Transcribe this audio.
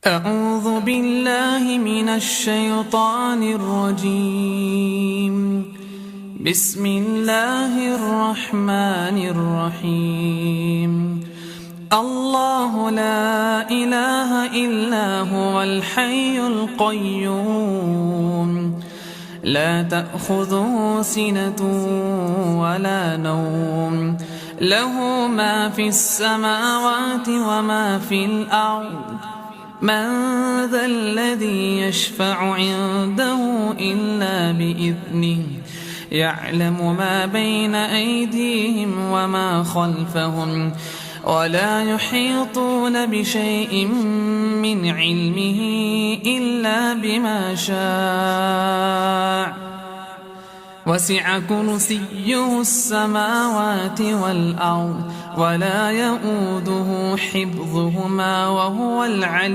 أعوذ بالله من الشيطان الرجيم. بسم الله الرحمن الرحيم. الله لا إله إلا هو الحي القيوم، لا تأخذه سنة ولا نوم، له ما في السماوات وما في الأرض. من ذا الذي يشفع عنده إلا بإذنه، يعلم ما بين أيديهم وما خلفهم، ولا يحيطون بشيء من علمه إلا بما شاء. وسع كرسيه السماوات والأرض، ولا يئوده حفظهما، وهو العلي